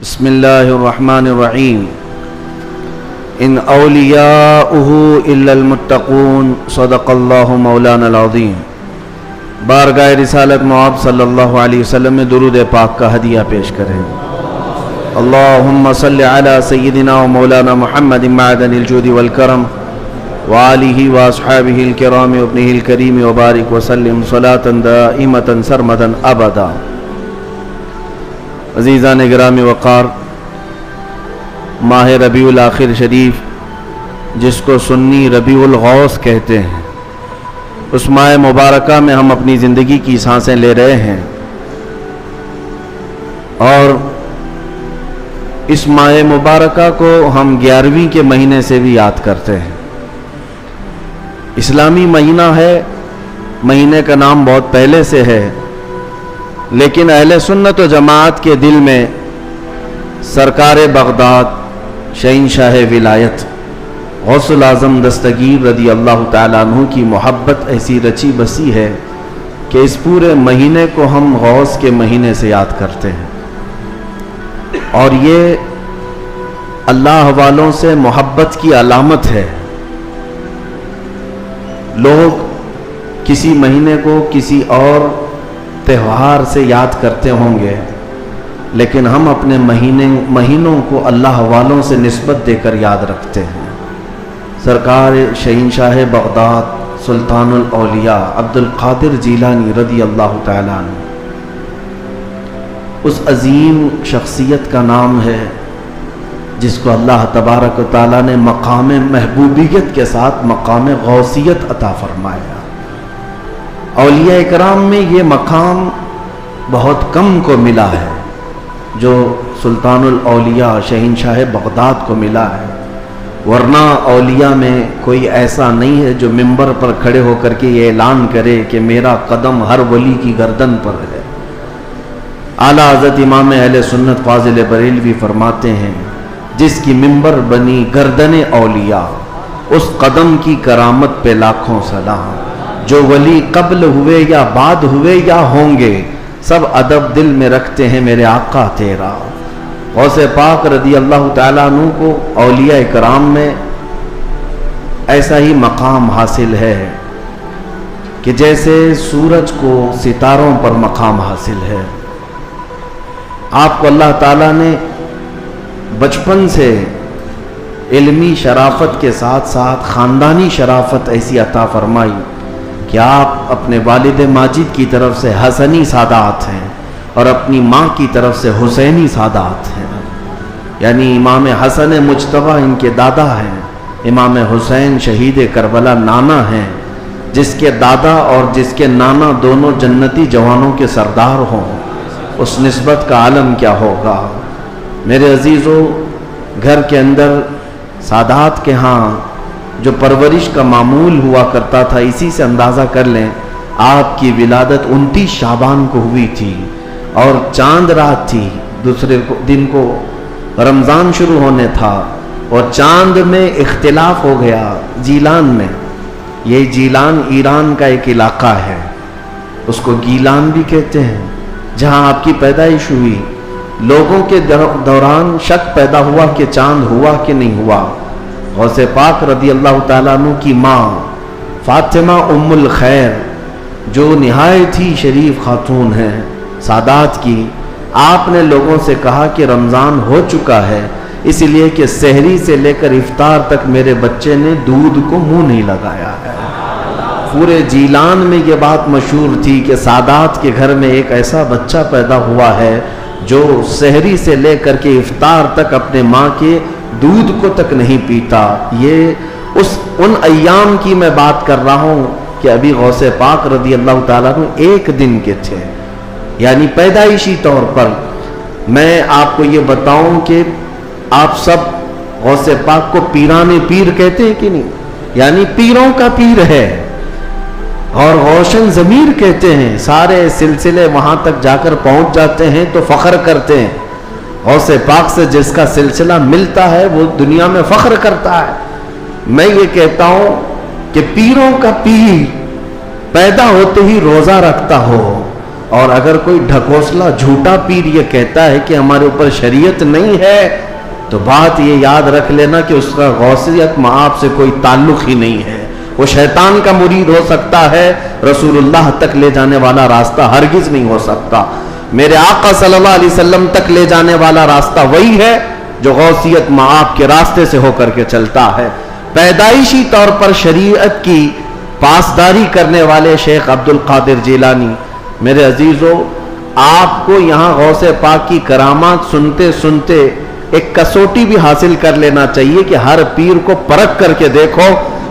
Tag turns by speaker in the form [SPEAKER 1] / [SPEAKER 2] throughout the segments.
[SPEAKER 1] بسم اللہ الرحمن الرحیم ان اولیاؤہ الا المتقون صدق اللہ مولانا العظیم۔ بارگاہ رسالت مآب صلی اللہ علیہ وسلم میں درود پاک کا ہدیہ پیش کریں۔ اللہم صلی علی سیدنا و مولانا محمد معدن الجود والکرم وآلہ واصحابہ الکرام وابنہ الکریم وبارک وسلم صلاة دائمة سرمدا ابدا۔ عزیزان گرامی وقار، ماہ ربیع الاخر شریف جس کو سنی ربیع الغوث کہتے ہیں، اس ماہ مبارکہ میں ہم اپنی زندگی کی سانسیں لے رہے ہیں، اور اس ماہ مبارکہ کو ہم 11ویں کے مہینے سے بھی یاد کرتے ہیں۔ اسلامی مہینہ ہے، مہینے کا نام بہت پہلے سے ہے، لیکن اہل سنت و جماعت کے دل میں سرکار بغداد شہنشاہ ولایت غوث الاعظم دستگیر رضی اللہ تعالیٰ عنہ کی محبت ایسی رچی بسی ہے کہ اس پورے مہینے کو ہم غوث کے مہینے سے یاد کرتے ہیں، اور یہ اللہ والوں سے محبت کی علامت ہے۔ لوگ کسی مہینے کو کسی اور تہوار سے یاد کرتے ہوں گے، لیکن ہم اپنے مہینوں کو اللہ والوں سے نسبت دے کر یاد رکھتے ہیں۔ سرکار شہنشاہ بغداد سلطان الاولیاء عبد القادر جیلانی رضی اللہ تعالیٰ عنہ، اس عظیم شخصیت کا نام ہے جس کو اللہ تبارک و تعالیٰ نے مقام محبوبیت کے ساتھ مقام غوثیت عطا فرمایا۔ اولیاء اکرام میں یہ مقام بہت کم کو ملا ہے جو سلطان الاولیاء شہنشاہ بغداد کو ملا ہے، ورنہ اولیاء میں کوئی ایسا نہیں ہے جو منبر پر کھڑے ہو کر کے یہ اعلان کرے کہ میرا قدم ہر ولی کی گردن پر ہے۔ اعلیٰ حضرت امام اہل سنت فاضل بریلوی فرماتے ہیں، جس کی منبر بنی گردن اولیاء، اس قدم کی کرامت پہ لاکھوں سلام۔ جو ولی قبل ہوئے یا بعد ہوئے یا ہوں گے، سب ادب دل میں رکھتے ہیں میرے آقا تیرا۔ غوث پاک رضی اللہ تعالیٰ عنہ کو اولیاء کرام میں ایسا ہی مقام حاصل ہے کہ جیسے سورج کو ستاروں پر مقام حاصل ہے۔ آپ کو اللہ تعالیٰ نے بچپن سے علمی شرافت کے ساتھ ساتھ خاندانی شرافت ایسی عطا فرمائی کہ آپ اپنے والد ماجد کی طرف سے حسنی سادات ہیں اور اپنی ماں کی طرف سے حسینی سادات ہیں، یعنی امام حسن مجتبیٰ ان کے دادا ہیں، امام حسین شہید کربلا نانا ہیں، جس کے دادا اور جس کے نانا دونوں جنتی جوانوں کے سردار ہوں، اس نسبت کا عالم کیا ہوگا۔ میرے عزیزو، گھر کے اندر سادات کے ہاں جو پرورش کا معمول ہوا کرتا تھا، اسی سے اندازہ کر لیں آپ کی ولادت 29 شعبان کو ہوئی تھی، اور چاند رات تھی، دوسرے دن کو رمضان شروع ہونے تھا، اور چاند میں اختلاف ہو گیا جیلان میں۔ یہ جیلان ایران کا ایک علاقہ ہے، اس کو گیلان بھی کہتے ہیں، جہاں آپ کی پیدائش ہوئی۔ لوگوں کے دوران شک پیدا ہوا کہ چاند ہوا کہ نہیں ہوا۔ غوث پاک رضی اللہ تعالیٰ عنہ کی ماں فاطمہ ام الخیر، جو نہایت ہی شریف خاتون ہیں سادات کی، آپ نے لوگوں سے کہا کہ رمضان ہو چکا ہے، اس لیے کہ سحری سے لے کر افطار تک میرے بچے نے دودھ کو منہ نہیں لگایا ہے۔ پورے جیلان میں یہ بات مشہور تھی کہ سادات کے گھر میں ایک ایسا بچہ پیدا ہوا ہے جو سحری سے لے کر کے افطار تک اپنے ماں کے دودھ کو تک نہیں پیتا۔ یہ ان ایام کی میں بات کر رہا ہوں کہ ابھی غوث پاک رضی اللہ تعالیٰ عنہ ایک دن کے تھے، یعنی پیدائشی طور پر۔ میں آپ کو یہ بتاؤں کہ آپ سب غوث پاک کو پیران پیر کہتے ہیں کہ نہیں؟ یعنی پیروں کا پیر ہے، اور روشن ضمیر کہتے ہیں۔ سارے سلسلے وہاں تک جا کر پہنچ جاتے ہیں تو فخر کرتے ہیں۔ غوث پاک سے جس کا سلسلہ ملتا ہے وہ دنیا میں فخر کرتا ہے۔ میں یہ کہتا ہوں کہ پیروں کا پیر پیدا ہوتے ہی روزہ رکھتا ہو، اور اگر کوئی ڈھکوسلا جھوٹا پیر یہ کہتا ہے کہ ہمارے اوپر شریعت نہیں ہے تو بات یہ یاد رکھ لینا کہ اس کا غوثیت مآب سے کوئی تعلق ہی نہیں ہے. وہ شیطان کا مرید ہو سکتا ہے، رسول اللہ تک لے جانے والا راستہ ہرگز نہیں ہو سکتا. میرے آقا صلی اللہ علیہ وسلم تک لے جانے والا راستہ وہی ہے جو غوثیت مآب کے راستے سے ہو کر کے چلتا ہے. پیدائشی طور پر شریعت کی پاسداری کرنے والے شیخ عبد القادر جیلانی، میرے عزیزو، آپ کو یہاں غوث پاک کی کرامات سنتے سنتے ایک کسوٹی بھی حاصل کر لینا چاہیے کہ ہر پیر کو پرکھ کر کے دیکھو،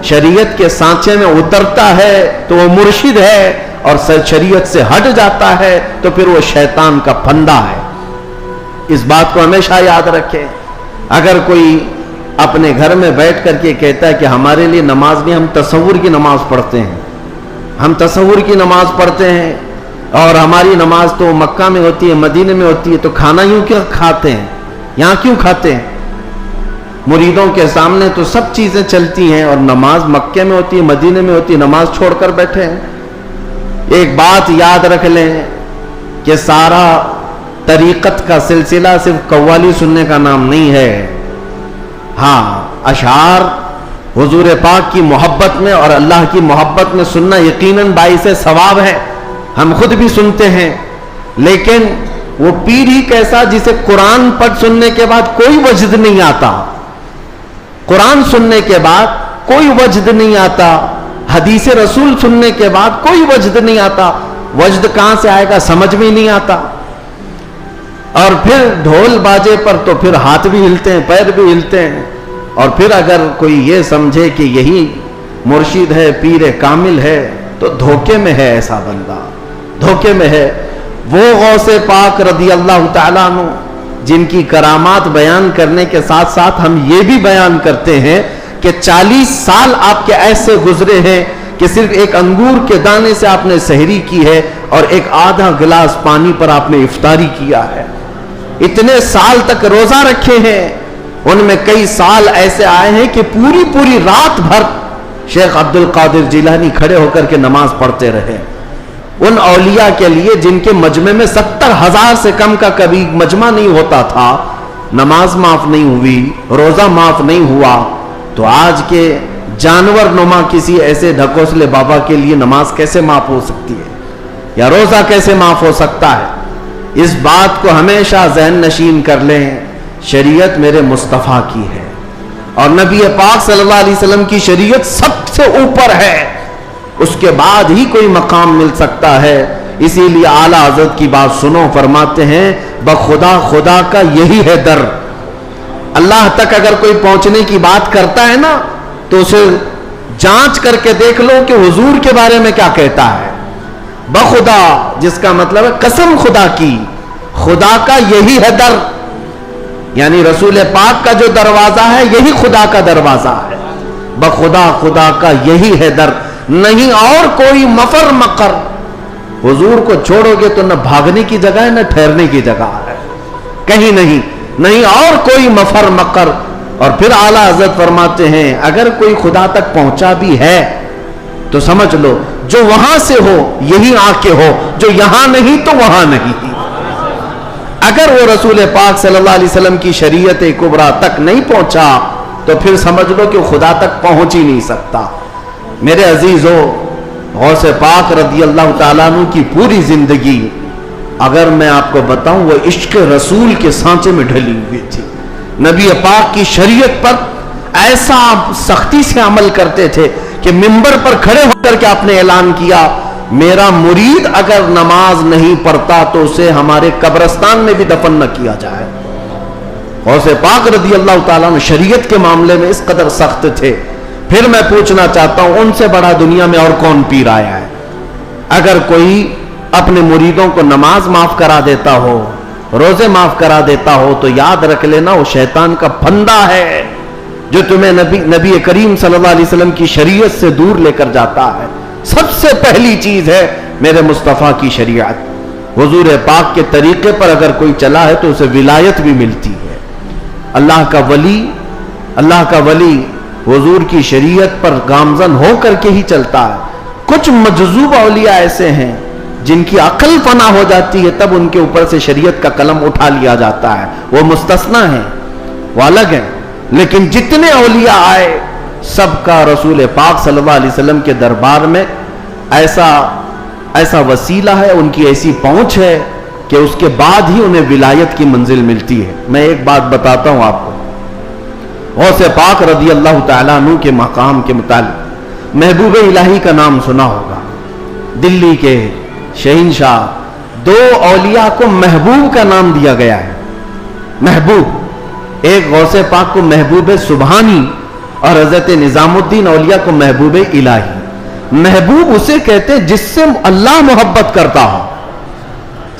[SPEAKER 1] شریعت کے سانچے میں اترتا ہے تو وہ مرشد ہے، اور شریعت سے ہٹ جاتا ہے تو پھر وہ شیطان کا پھندا ہے. اس بات کو ہمیشہ یاد رکھیں. اگر کوئی اپنے گھر میں بیٹھ کر کے کہتا ہے کہ ہمارے لیے نماز نہیں، ہم تصور کی نماز پڑھتے ہیں، ہم تصور کی نماز پڑھتے ہیں، اور ہماری نماز تو مکہ میں ہوتی ہے، مدینے میں ہوتی ہے، تو کھانا یوں کیوں کھاتے ہیں، یہاں کیوں کھاتے ہیں؟ مریدوں کے سامنے تو سب چیزیں چلتی ہیں، اور نماز مکے میں ہوتی ہے، مدینے میں ہوتی ہے، نماز چھوڑ کر بیٹھے ہیں. ایک بات یاد رکھ لیں کہ سارا طریقت کا سلسلہ صرف قوالی سننے کا نام نہیں ہے. ہاں، اشعار حضور پاک کی محبت میں اور اللہ کی محبت میں سننا یقیناً باعث ثواب ہے، ہم خود بھی سنتے ہیں. لیکن وہ پیر ہی کیسا جسے قرآن پڑھ سننے کے بعد کوئی وجد نہیں آتا، قرآن سننے کے بعد کوئی وجد نہیں آتا، حدیث رسول سننے کے بعد کوئی وجد نہیں آتا. وجد کہاں سے آئے گا سمجھ میں نہیں آتا. اور پھر ڈھول باجے پر تو پھر ہاتھ بھی ہلتے ہیں، پیر بھی ہلتے ہیں. اور پھر اگر کوئی یہ سمجھے کہ یہی مرشد ہے، پیر کامل ہے، تو دھوکے میں ہے. ایسا بندہ دھوکے میں ہے. وہ غوث پاک رضی اللہ تعالیٰ عنہ جن کی کرامات بیان کرنے کے ساتھ ساتھ ہم یہ بھی بیان کرتے ہیں کہ 40 سال آپ کے ایسے گزرے ہیں کہ صرف ایک انگور کے دانے سے آپ نے سحری کی ہے اور ایک آدھا گلاس پانی پر آپ نے افطاری کیا ہے. اتنے سال تک روزہ رکھے ہیں. ان میں کئی سال ایسے آئے ہیں کہ پوری رات بھر شیخ عبد القادر جیلانی کھڑے ہو کر کے نماز پڑھتے رہے. ان اولیاء کے لیے جن کے مجمع میں 70,000 سے کم کا کبھی مجمع نہیں ہوتا تھا، نماز معاف نہیں ہوئی، روزہ معاف نہیں ہوا، تو آج کے جانور نما کسی ایسے ڈھکوسلے بابا کے لیے نماز کیسے معاف ہو سکتی ہے، یا روزہ کیسے معاف ہو سکتا ہے؟ اس بات کو ہمیشہ ذہن نشین کر لیں، شریعت میرے مصطفیٰ کی ہے، اور نبی پاک صلی اللہ علیہ وسلم کی شریعت سب سے اوپر ہے، اس کے بعد ہی کوئی مقام مل سکتا ہے. اسی لیے اعلیٰ حضرت کی بات سنو، فرماتے ہیں بخدا خدا کا یہی ہے در. اللہ تک اگر کوئی پہنچنے کی بات کرتا ہے نا تو اسے جانچ کر کے دیکھ لو کہ حضور کے بارے میں کیا کہتا ہے. بخدا جس کا مطلب ہے قسم خدا کی، خدا کا یہی ہے در، یعنی رسول پاک کا جو دروازہ ہے یہی خدا کا دروازہ ہے. بخدا خدا کا یہی ہے در، نہیں اور کوئی مفر مقر. حضور کو چھوڑو گے تو نہ بھاگنے کی جگہ ہے نہ ٹھہرنے کی جگہ ہے، کہیں نہیں اور کوئی مفر مقر. اور پھر اعلیٰ حضرت فرماتے ہیں اگر کوئی خدا تک پہنچا بھی ہے تو سمجھ لو جو وہاں سے ہو یہی آ کے ہو، جو یہاں نہیں تو وہاں نہیں. اگر وہ رسول پاک صلی اللہ علیہ وسلم کی شریعت کبریٰ تک نہیں پہنچا تو پھر سمجھ لو کہ خدا تک پہنچ ہی نہیں سکتا. میرے عزیزو، غوث پاک رضی اللہ تعالیٰ عنہ کی پوری زندگی اگر میں آپ کو بتاؤں وہ عشق رسول کے سانچے میں ڈھلی ہوئی تھی. نبی پاک کی شریعت پر ایسا سختی سے عمل کرتے تھے کہ منبر پر کھڑے ہو کر کے آپ نے اعلان کیا میرا مرید اگر نماز نہیں پڑھتا تو اسے ہمارے قبرستان میں بھی دفن نہ کیا جائے. غوث پاک رضی اللہ تعالیٰ عنہ شریعت کے معاملے میں اس قدر سخت تھے. پھر میں پوچھنا چاہتا ہوں ان سے بڑا دنیا میں اور کون پیر آیا ہے؟ اگر کوئی اپنے مریدوں کو نماز معاف کرا دیتا ہو، روزے معاف کرا دیتا ہو تو یاد رکھ لینا وہ شیطان کا پھندا ہے جو تمہیں نبی کریم صلی اللہ علیہ وسلم کی شریعت سے دور لے کر جاتا ہے. سب سے پہلی چیز ہے میرے مصطفیٰ کی شریعت. حضور پاک کے طریقے پر اگر کوئی چلا ہے تو اسے ولایت بھی ملتی ہے. اللہ کا ولی حضور کی شریعت پر گامزن ہو کر کے ہی چلتا ہے. کچھ مجذوب اولیاء ایسے ہیں جن کی عقل فنا ہو جاتی ہے تب ان کے اوپر سے شریعت کا قلم اٹھا لیا جاتا ہے، وہ مستثنا ہیں، وہ الگ ہیں. لیکن جتنے اولیاء آئے سب کا رسول پاک صلی اللہ علیہ وسلم کے دربار میں ایسا وسیلہ ہے، ان کی ایسی پہنچ ہے کہ اس کے بعد ہی انہیں ولایت کی منزل ملتی ہے. میں ایک بات بتاتا ہوں آپ کو، غوث پاک رضی اللہ تعالیٰ عنہ کے مقام کے متعلق محبوب الہی کا نام سنا ہوگا. دلی کے شہنشاہ، دو اولیاء کو محبوب کا نام دیا گیا ہے. محبوب، ایک غوث پاک کو محبوب سبحانی اور حضرت نظام الدین اولیاء کو محبوب الہی. محبوب اسے کہتے ہیں جس سے اللہ محبت کرتا ہو.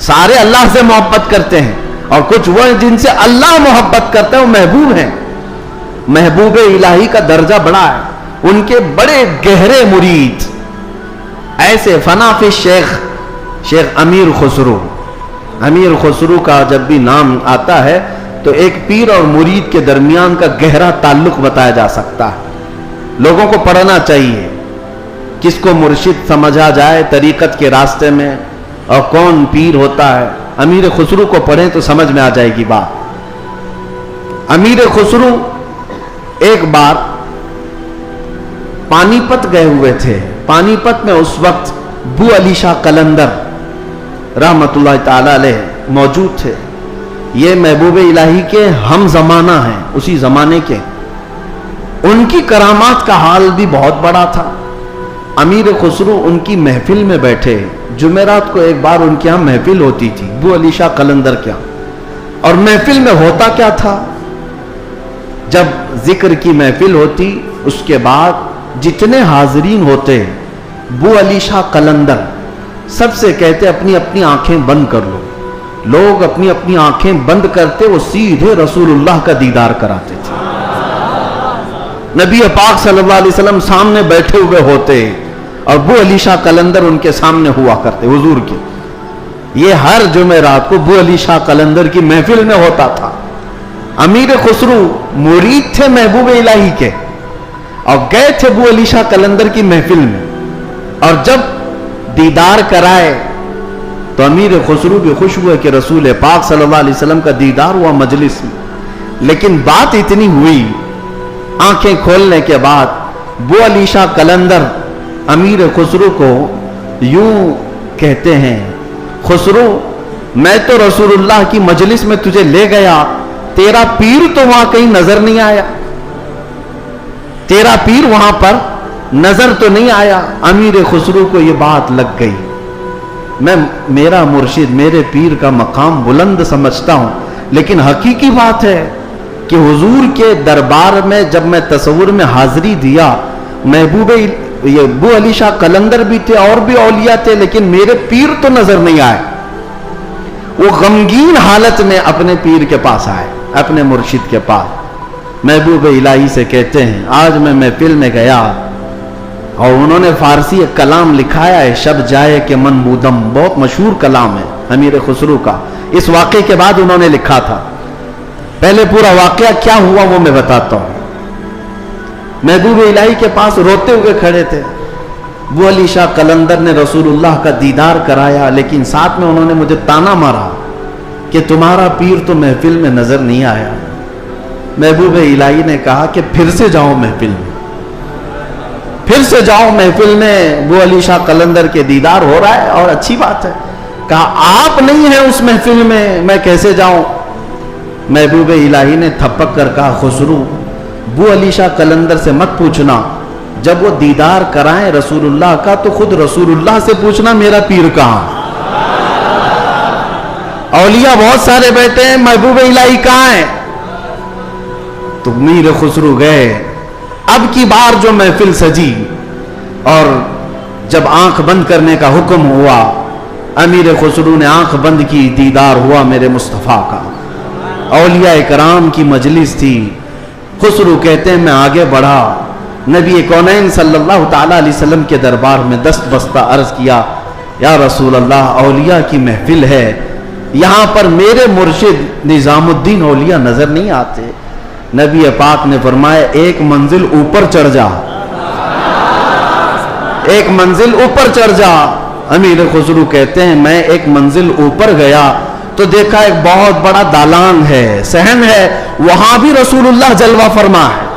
[SPEAKER 1] سارے اللہ سے محبت کرتے ہیں اور کچھ وہ ہیں جن سے اللہ محبت کرتا ہے، وہ محبوب ہیں. محبوب الہی کا درجہ بڑا ہے. ان کے بڑے گہرے مرید ایسے فنا فی شیخ امیر خسرو. امیر خسرو کا جب بھی نام آتا ہے تو ایک پیر اور مرید کے درمیان کا گہرا تعلق بتایا جا سکتا ہے. لوگوں کو پڑھنا چاہیے، کس کو مرشد سمجھا جائے طریقت کے راستے میں اور کون پیر ہوتا ہے. امیر خسرو کو پڑھیں تو سمجھ میں آ جائے گی بات. امیر خسرو ایک بار پانی پت گئے ہوئے تھے. پانی پت میں اس وقت بو علی شاہ قلندر رحمت اللہ تعالی علیہ موجود تھے. یہ محبوب الہی کے ہم زمانہ ہیں، اسی زمانے کے. ان کی کرامات کا حال بھی بہت بڑا تھا. امیر خسرو ان کی محفل میں بیٹھے. جمعرات کو ایک بار ان کے ہاں محفل ہوتی تھی بو علی شاہ قلندر کے ہاں. اور محفل میں ہوتا کیا تھا، جب ذکر کی محفل ہوتی اس کے بعد جتنے حاضرین ہوتے بو علی شاہ قلندر سب سے کہتے اپنی اپنی آنکھیں بند کر لو. لوگ اپنی اپنی آنکھیں بند کرتے، وہ سیدھے رسول اللہ کا دیدار کراتے تھے. نبی پاک صلی اللہ علیہ وسلم سامنے بیٹھے ہوئے ہوتے اور بو علی شاہ قلندر ان کے سامنے ہوا کرتے حضور کے. یہ ہر جمعرات کو بو علی شاہ قلندر کی محفل میں ہوتا تھا. امیر خسرو مرید تھے محبوب الہی کے اور گئے تھے بو علی شاہ قلندر کی محفل میں. اور جب دیدار کرائے تو امیر خسرو بھی خوش ہوئے کہ رسول پاک صلی اللہ علیہ وسلم کا دیدار ہوا مجلس میں. لیکن بات اتنی ہوئی، آنکھیں کھولنے کے بعد بو علی شاہ قلندر امیر خسرو کو یوں کہتے ہیں، خسرو میں تو رسول اللہ کی مجلس میں تجھے لے گیا، تیرا پیر تو وہاں کہیں نظر نہیں آیا، تیرا پیر وہاں پر نظر تو نہیں آیا. امیر خسرو کو یہ بات لگ گئی. میں میرا مرشد میرے پیر کا مقام بلند سمجھتا ہوں، لیکن حقیقی بات ہے کہ حضور کے دربار میں جب میں تصور میں حاضری دیا، محبوب یہ بو علی شاہ قلندر بھی تھے اور بھی اولیاء تھے، لیکن میرے پیر تو نظر نہیں آئے. وہ غمگین حالت میں اپنے پیر کے پاس آئے، اپنے مرشد کے پاس. محبوب الہی سے کہتے ہیں آج میں محفل میں گیا اور انہوں نے فارسی ایک کلام لکھایا ہے، شب جائے کہ من بودم، بہت مشہور کلام ہے امیر خسرو کا. اس واقعے کے بعد انہوں نے لکھا تھا. پہلے پورا واقعہ کیا ہوا وہ میں بتاتا ہوں. محبوب الہی کے پاس روتے ہوئے کھڑے تھے. بو علی شاہ قلندر نے رسول اللہ کا دیدار کرایا، لیکن ساتھ میں انہوں نے مجھے تانا مارا کہ تمہارا پیر تو محفل میں نظر نہیں آیا. محبوب الہی نے کہا کہ پھر سے جاؤ محفل میں، پھر سے جاؤ محفل میں. بو علی شاہ قلندر کے دیدار ہو رہا ہے اور اچھی بات ہے. کہا آپ نہیں ہیں اس محفل میں کیسے جاؤں. محبوب الہی نے تھپک کر کہا خسرو بو علی شاہ قلندر سے مت پوچھنا، جب وہ دیدار کرائیں رسول اللہ کا تو خود رسول اللہ سے پوچھنا میرا پیر کہاں. اولیاء بہت سارے بیٹھے ہیں، محبوب الہی کہاں ہیں. تو میر خسرو گئے. اب کی بار جو محفل سجی اور جب آنکھ بند کرنے کا حکم ہوا، امیر خسرو نے آنکھ بند کی، دیدار ہوا میرے مصطفیٰ کا. اولیاء کرام کی مجلس تھی. خسرو کہتے ہیں میں آگے بڑھا، نبی کونین صلی اللہ تعالی علیہ وسلم کے دربار میں دست بستہ عرض کیا یا رسول اللہ اولیاء کی محفل ہے، یہاں پر میرے مرشد نظام الدین اولیاء نظر نہیں آتے. نبی پاک نے فرمایا ایک منزل اوپر چڑھ جا، ایک منزل اوپر چڑھ جا. امیر خسرو کہتے ہیں میں ایک منزل اوپر گیا تو دیکھا ایک بہت بڑا دالان ہے، صحن ہے، وہاں بھی رسول اللہ جلوہ فرما ہے،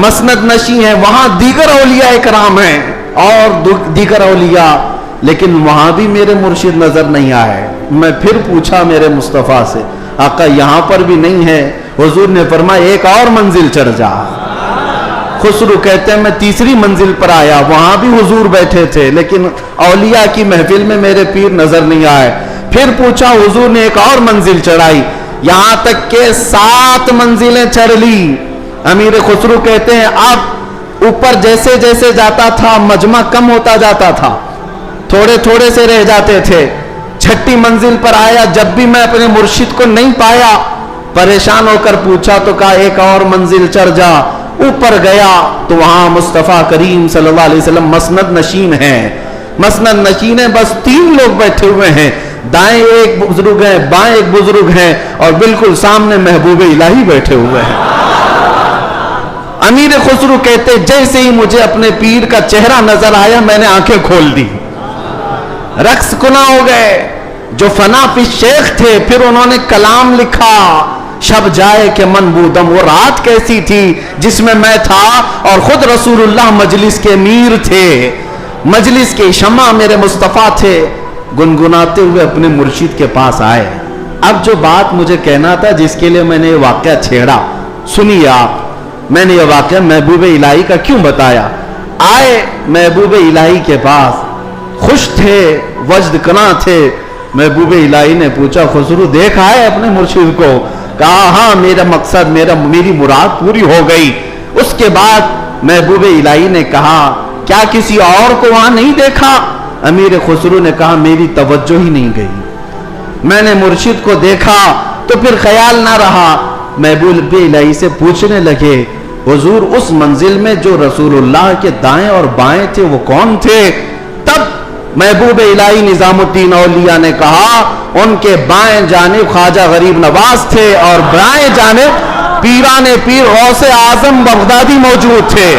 [SPEAKER 1] مسند نشی ہے، وہاں دیگر اولیاء اکرام ہیں اور دیگر اولیاء، لیکن وہاں بھی میرے مرشد نظر نہیں آئے۔ میں پھر پوچھا میرے مصطفیٰ سے، آقا یہاں پر بھی نہیں ہے؟ حضور نے فرمایا ایک اور منزل چڑھ جا۔ خسرو کہتے ہیں میں تیسری منزل پر آیا، وہاں بھی حضور بیٹھے تھے، لیکن اولیاء کی محفل میں میرے پیر نظر نہیں آئے۔ پھر پوچھا، حضور نے ایک اور منزل چڑھائی، یہاں تک کہ 7 منزلیں چڑھ لی۔ امیر خسرو کہتے ہیں اب اوپر جیسے جیسے جاتا تھا مجمع کم ہوتا جاتا تھا، تھوڑے تھوڑے سے رہ جاتے تھے۔ 6ٹھی منزل پر آیا، جب بھی میں اپنے مرشد کو نہیں پایا، پریشان ہو کر پوچھا تو کہا ایک اور منزل چڑھ جا۔ اوپر گیا تو وہاں مصطفیٰ کریم صلی اللہ علیہ وسلم مسند نشین ہیں، مسند نشین ہیں، بس 3 لوگ بیٹھے ہوئے ہیں، دائیں ایک بزرگ ہیں، بائیں ایک بزرگ ہیں، اور بالکل سامنے محبوب الہی بیٹھے ہوئے ہیں۔ امیر خسرو کہتے جیسے ہی مجھے اپنے پیر کا چہرہ نظر آیا میں نے آنکھیں کھول دی، رقص کنا ہو گئے۔ جو فنا فی شیخ تھے پھر انہوں نے کلام لکھا، شب جائے کہ من بودم، وہ رات کیسی تھی جس میں میں تھا اور خود رسول اللہ مجلس کے امیر تھے، مجلس کے شمع میرے مصطفیٰ تھے۔ گنگناتے ہوئے اپنے مرشد کے پاس آئے۔ اب جو بات مجھے کہنا تھا جس کے لیے میں نے یہ واقعہ چھیڑا، سنیے آپ، میں نے یہ واقعہ محبوب الہی کا کیوں بتایا۔ آئے محبوب الہی کے پاس، خوش تھے، وجد کنا تھے۔ محبوب الہی نے پوچھا خسرو دیکھا ہے اپنے مرشد کو؟ کہا ہاں، میرا مقصد میری مراد پوری ہو گئی۔ اس کے بعد محبوب الہی نے کہا کیا کسی اور کو وہاں نہیں دیکھا؟ امیر خسرو نے کہا میری توجہ ہی نہیں گئی، میں نے مرشد کو دیکھا تو پھر خیال نہ رہا۔ محبوب الہی سے پوچھنے لگے حضور اس منزل میں جو رسول اللہ کے دائیں اور بائیں تھے وہ کون تھے؟ تب محبوب الہی نظام الدین اولیاء نے کہا ان کے بائیں جانب خواجہ غریب نواز تھے اور بائیں جانب پیران پیر غوث اعظم بغدادی موجود تھے۔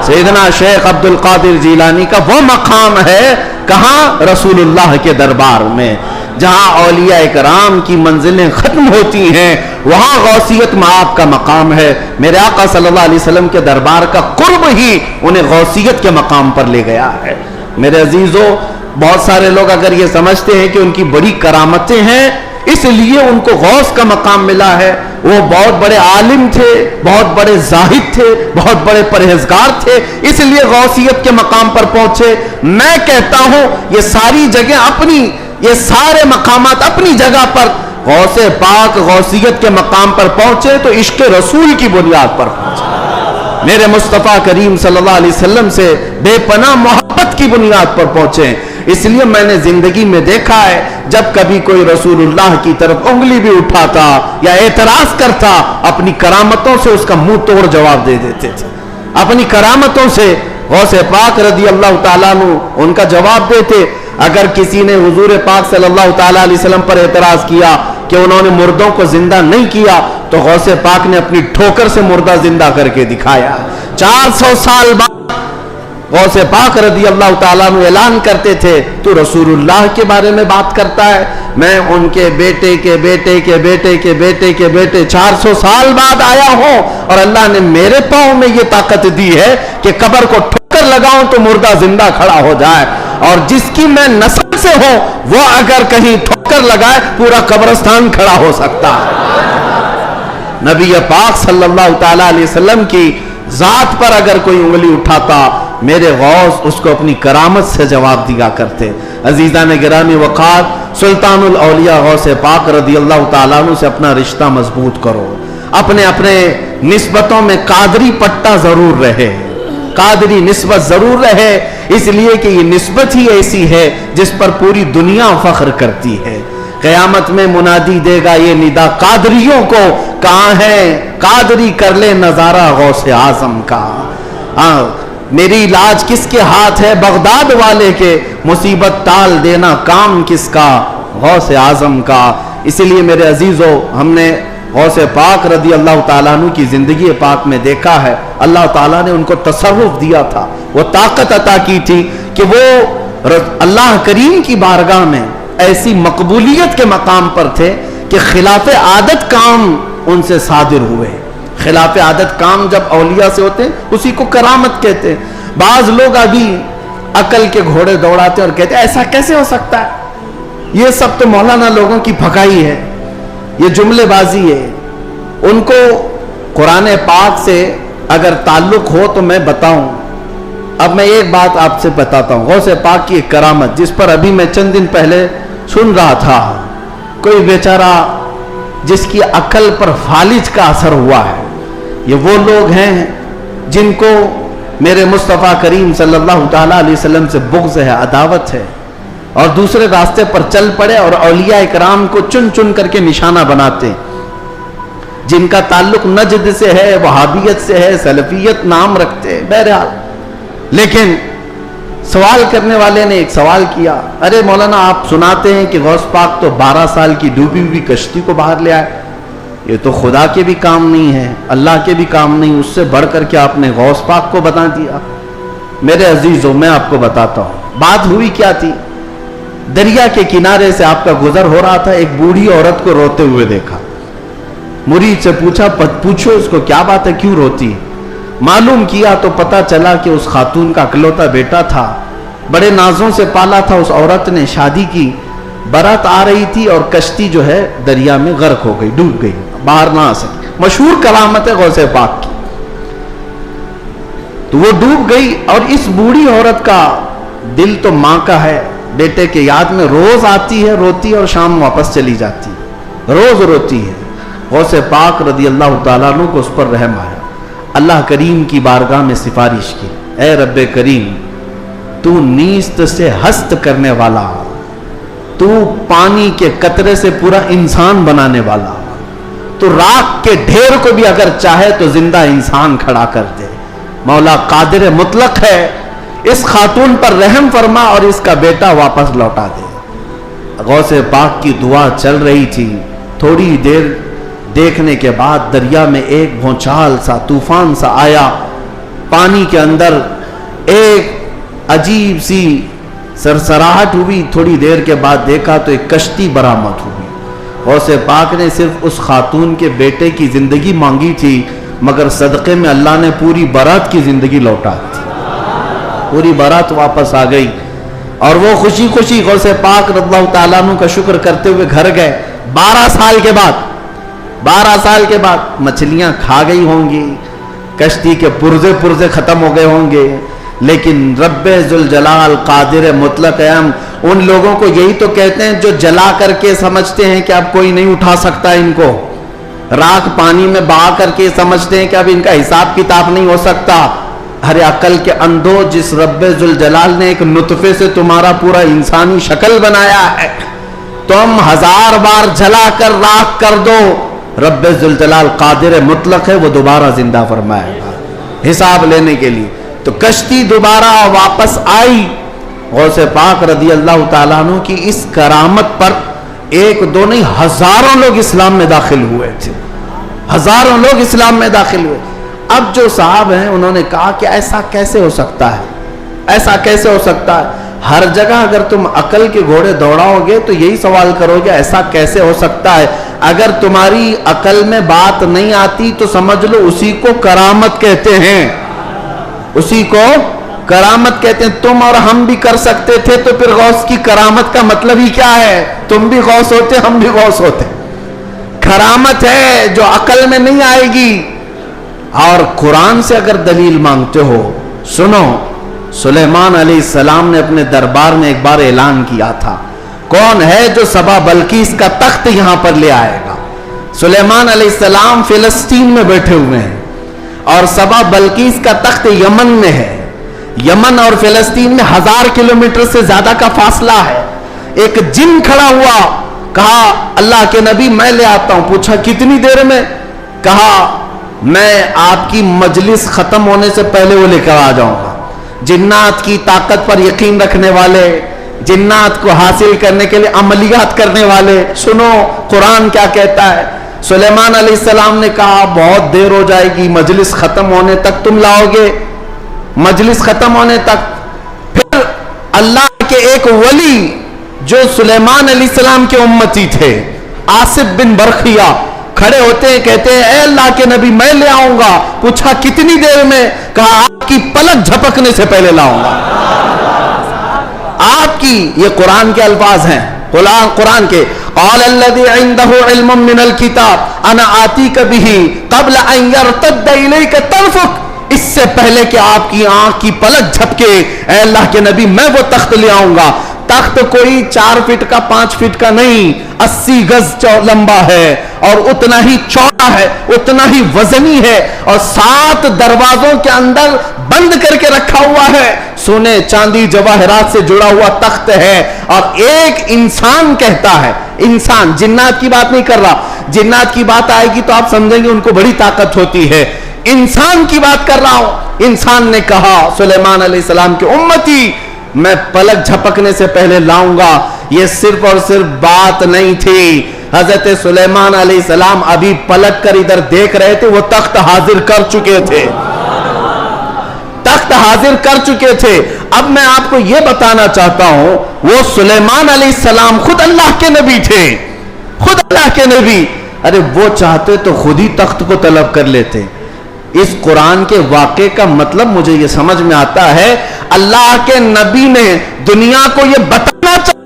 [SPEAKER 1] سیدنا شیخ عبد القادر جیلانی کا وہ مقام ہے کہاں؟ رسول اللہ کے دربار میں، جہاں اولیاء کرام کی منزلیں ختم ہوتی ہیں وہاں غوثیت معاب کا مقام ہے۔ میرے آقا صلی اللہ علیہ وسلم کے دربار کا قرب ہی انہیں غوثیت کے مقام پر لے گیا ہے۔ میرے عزیزو، بہت سارے لوگ اگر یہ سمجھتے ہیں کہ ان کی بڑی کرامتیں ہیں اس لیے ان کو غوث کا مقام ملا ہے، وہ بہت بڑے عالم تھے، بہت بڑے زاہد تھے، بہت بڑے پرہیزگار تھے اس لیے غوثیت کے مقام پر پہنچے۔ میں کہتا ہوں یہ ساری جگہ اپنی، یہ سارے مقامات اپنی جگہ پر غوث پاک غوثیت کے مقام پر پہنچے تو عشق رسول کی بنیاد پر پہنچے، میرے مصطفیٰ کریم صلی اللہ علیہ وسلم سے بے پناہ محبت کی بنیاد پر پہنچے۔ اس لیے میں نے زندگی میں دیکھا ہے جب کبھی کوئی رسول اللہ کی طرف انگلی بھی اٹھاتا یا اعتراض کرتا اپنی کرامتوں سے اس کا منہ توڑ جواب دے دیتے تھے، اپنی کرامتوں سے غوث پاک رضی اللہ تعالیٰ عنہ ان کا جواب دیتے۔ اگر کسی نے حضور پاک صلی اللہ تعالیٰ علیہ وسلم پر اعتراض کیا کہ انہوں نے مردوں کو زندہ نہیں کیا تو غوث پاک نے اپنی ٹھوکر سے مردہ زندہ کر کے دکھایا۔ 400 سال بعد غوث پاک رضی اللہ تعالیٰ عنہ اعلان کرتے تھے تو رسول اللہ کے بارے میں بات کرتا ہے، میں ان کے بیٹے کے بیٹے کے بیٹے کے بیٹے کے بیٹے 400 سال بعد آیا ہوں اور اللہ نے میرے پاؤں میں یہ طاقت دی ہے کہ قبر کو ٹھوکر لگاؤں تو مردہ زندہ کھڑا ہو جائے، اور جس کی میں نسل سے ہوں وہ اگر کہیں ٹھوکر لگائے پورا قبرستان کھڑا ہو سکتا ہے۔ نبی پاک صلی اللہ تعالیٰ علیہ وسلم کی ذات پر اگر کوئی انگلی اٹھاتا میرے غوث اس کو اپنی کرامت سے جواب دیا کرتے۔ عزیزان گرامی وقار، سلطان الاولیاء غوث پاک رضی اللہ تعالیٰ عنہ سے اپنا رشتہ مضبوط کرو، اپنے اپنے نسبتوں میں قادری پٹا ضرور رہے، قادری نسبت ضرور رہے، اس لیے کہ یہ نسبت ہی ایسی ہے جس پر پوری دنیا فخر کرتی ہے۔ قیامت میں منادی دے گا یہ ندا قادریوں کو، کہاں ہے قادری کر لے نظارہ غوث اعظم کا۔ میری لاج کس کے ہاتھ ہے بغداد والے کے، مصیبت ٹال دینا کام کس کا غوث اعظم کا۔ اسی لیے میرے عزیزو، ہم نے غوث پاک رضی اللہ تعالیٰ عنہ کی زندگی پاک میں دیکھا ہے اللہ تعالیٰ نے ان کو تصرف دیا تھا، وہ طاقت عطا کی تھی کہ وہ اللہ کریم کی بارگاہ میں ایسی مقبولیت کے مقام پر تھے کہ خلاف عادت کام ان سے صادر ہوئے. خلاف عادت کام جب اولیاء سے ہوتے ہیں اسی کو کرامت کہتے ہیں. بعض لوگ ابھی عقل کے گھوڑے دوڑاتے اور کہتے ہیں ایسا کیسے ہو سکتا ہے, یہ سب تو مولانا لوگوں کی پھکائی ہے, یہ جملے بازی ہے. ان کو قرآن پاک سے اگر تعلق ہو تو میں بتاؤں. اب میں ایک بات آپ سے بتاتا ہوں, غوث پاک کی ایک کرامت جس پر ابھی میں چند دن پہلے سن رہا تھا. کوئی بیچارہ جس کی عقل پر فالج کا اثر ہوا ہے. یہ وہ لوگ ہیں جن کو میرے مصطفیٰ کریم صلی اللہ تعالیٰ علیہ وسلم سے بغض ہے, عداوت ہے, اور دوسرے راستے پر چل پڑے اور اولیاء اکرام کو چن چن کر کے نشانہ بناتے, جن کا تعلق نجد سے ہے, وہابیت سے ہے, سلفیت نام رکھتے. بہرحال لیکن سوال کرنے والے نے ایک سوال کیا, ارے مولانا آپ سناتے ہیں کہ غوث پاک تو 12 سال کی ڈوبی ہوئی کشتی کو باہر لے آئے, یہ تو خدا کے بھی کام نہیں ہے, اللہ کے بھی کام نہیں, اس سے بڑھ کر کے آپ نے غوث پاک کو بتا دیا. میرے عزیزوں میں آپ کو بتاتا ہوں بات ہوئی کیا تھی. دریا کے کنارے سے آپ کا گزر ہو رہا تھا, ایک بوڑھی عورت کو روتے ہوئے دیکھا. مرید سے پوچھا پوچھو اس کو کیا بات ہے, کیوں روتی. معلوم کیا تو پتا چلا کہ اس خاتون کا اکلوتا بیٹا تھا, بڑے نازوں سے پالا تھا. اس عورت نے شادی کی, برات آ رہی تھی اور کشتی جو ہے دریا میں غرق ہو گئی, ڈوب گئی, باہر نہ آ سکی. مشہور کرامت ہے غوث پاک کی. تو وہ ڈوب گئی اور اس بوڑھی عورت کا دل تو ماں کا ہے, بیٹے کے یاد میں روز آتی ہے, روتی اور شام واپس چلی جاتی, روز روتی ہے. غوث پاک رضی اللہ تعالیٰ عنہ کو اس پر رحم آیا. اللہ کریم کی بارگاہ میں سفارش کی, اے رب کریم تو نیست سے ہست کرنے والا, تو پانی کے قطرے سے پورا انسان بنانے والا, تو راکھ کے ڈھیر کو بھی اگر چاہے تو زندہ انسان کھڑا کر دے. مولا قادر مطلق ہے, اس خاتون پر رحم فرما اور اس کا بیٹا واپس لوٹا دے. غوث پاک کی دعا چل رہی تھی. تھوڑی دیر دیکھنے کے بعد دریا میں ایک بھونچال سا, طوفان سا آیا. پانی کے اندر ایک عجیب سی سرسراہٹ ہوئی. تھوڑی دیر کے بعد دیکھا تو ایک کشتی برآمد ہوئی. غوث پاک نے صرف اس خاتون کے بیٹے کی زندگی مانگی تھی, مگر صدقے میں اللہ نے پوری برات کی زندگی لوٹا دی. پوری برات واپس آ گئی اور وہ خوشی خوشی غوث پاک رضی اللہ تعالیٰ عنہ کا شکر کرتے ہوئے گھر گئے. 12 سال کے بعد مچھلیاں کھا گئی ہوں گی, کشتی کے پرزے ختم ہو گئے ہوں گے, لیکن رب ذوالجلال قادر مطلق ہم ان لوگوں کو یہی تو کہتے ہیں جو جلا کر کے سمجھتے ہیں کہ اب کوئی نہیں اٹھا سکتا ان کو, راکھ پانی میں بہا کر کے سمجھتے ہیں کہ اب ان کا حساب کتاب نہیں ہو سکتا. ارے عقل کے اندھو, جس رب ذوالجلال نے ایک نطفے سے تمہارا پورا انسانی شکل بنایا ہے, تم 1000 بار جلا کر راکھ کر دو, رب ذوالجلال قادر مطلق ہے, وہ دوبارہ زندہ فرمائے گا حساب لینے کے لیے. تو کشتی دوبارہ واپس آئی. غوث پاک رضی اللہ تعالیٰ عنہ کی اس کرامت پر ایک دو نہیں ہزاروں لوگ اسلام میں داخل ہوئے تھے, ہزاروں لوگ اسلام میں داخل ہوئے. اب جو صاحب ہیں انہوں نے کہا کہ ایسا کیسے ہو سکتا ہے, ایسا کیسے ہو سکتا ہے. ہر جگہ اگر تم عقل کے گھوڑے دوڑاؤ گے تو یہی سوال کرو گے ایسا کیسے ہو سکتا ہے. اگر تمہاری عقل میں بات نہیں آتی تو سمجھ لو اسی کو کرامت کہتے ہیں, اسی کو کرامت کہتے ہیں. تم اور ہم بھی کر سکتے تھے تو پھر غوث کی کرامت کا مطلب ہی کیا ہے. تم بھی غوث ہوتے, ہم بھی غوث ہوتے. کرامت ہے جو عقل میں نہیں آئے گی. اور قرآن سے اگر دلیل مانگتے ہو, سنو, سلیمان علیہ السلام نے اپنے دربار میں ایک بار اعلان کیا تھا, کون ہے جو سبا بلقیس کا تخت یہاں پر لے آئے گا. سلیمان علیہ السلام فلسطین میں بیٹھے ہوئے ہیں اور سبا بلقیس کا تخت یمن میں ہے. یمن اور فلسطین میں 1000 کلومیٹر سے زیادہ کا فاصلہ ہے. ایک جن کھڑا ہوا, کہا اللہ کے نبی میں لے آتا ہوں. پوچھا کتنی دیر میں؟ کہا میں آپ کی مجلس ختم ہونے سے پہلے وہ لے کر آ جاؤں گا. جنات کی طاقت پر یقین رکھنے والے, جنات کو حاصل کرنے کے لیے عملیات کرنے والے, سنو قرآن کیا کہتا ہے. سلیمان علیہ السلام نے کہا بہت دیر ہو جائے گی, مجلس ختم ہونے تک تم لاؤ گے, مجلس ختم ہونے تک. پھر اللہ کے ایک ولی جو سلیمان علیہ السلام کے امتی تھے، آصف بن برخیہ، کھڑے ہوتے ہیں، کہتے ہیں اے اللہ کے نبی میں لے آؤں گا. پوچھا کتنی دیر میں؟ کہا آپ کی پلک جھپکنے سے پہلے لاؤں گا. آپ کی، یہ قرآن کے الفاظ ہیں، قرآن کے. قال الذي عنده علم من الكتاب انا آتيك به قبل ان يرتد اليك طرفك. اس سے پہلے کہ آپ کی آنکھ کی پلک جھپکے اے اللہ کے نبی میں وہ تخت لے آؤں گا. تخت کوئی 4 فٹ کا 5 فٹ کا نہیں، 80 گز لمبا ہے اور اتنا ہی چوڑا ہے، اتنا ہی وزنی ہے، اور 7 دروازوں کے اندر بند کر کے رکھا ہوا ہے. سونے چاندی جواہرات سے جڑا ہوا تخت ہے. اور ایک انسان کہتا ہے، انسان، جنات کی بات نہیں کر رہا، جنات کی بات آئے گی تو آپ سمجھیں گے ان کو بڑی طاقت ہوتی ہے. انسان کی بات کر رہا ہوں. انسان نے کہا سلیمان علیہ السلام کے امتی میں پلک جھپکنے سے پہلے لاؤں گا. یہ صرف اور صرف بات نہیں تھی، حضرت سلیمان علیہ السلام ابھی پلک کر ادھر دیکھ رہے تھے، وہ تخت حاضر کر چکے تھے، تخت حاضر کر چکے تھے. اب میں آپ کو یہ بتانا چاہتا ہوں، وہ سلیمان علیہ السلام خود اللہ کے نبی تھے، خود اللہ کے نبی. ارے وہ چاہتے تو خود ہی تخت کو طلب کر لیتے. اس قرآن کے واقعے کا مطلب مجھے یہ سمجھ میں آتا ہے، اللہ کے نبی نے دنیا کو یہ بتانا چاہا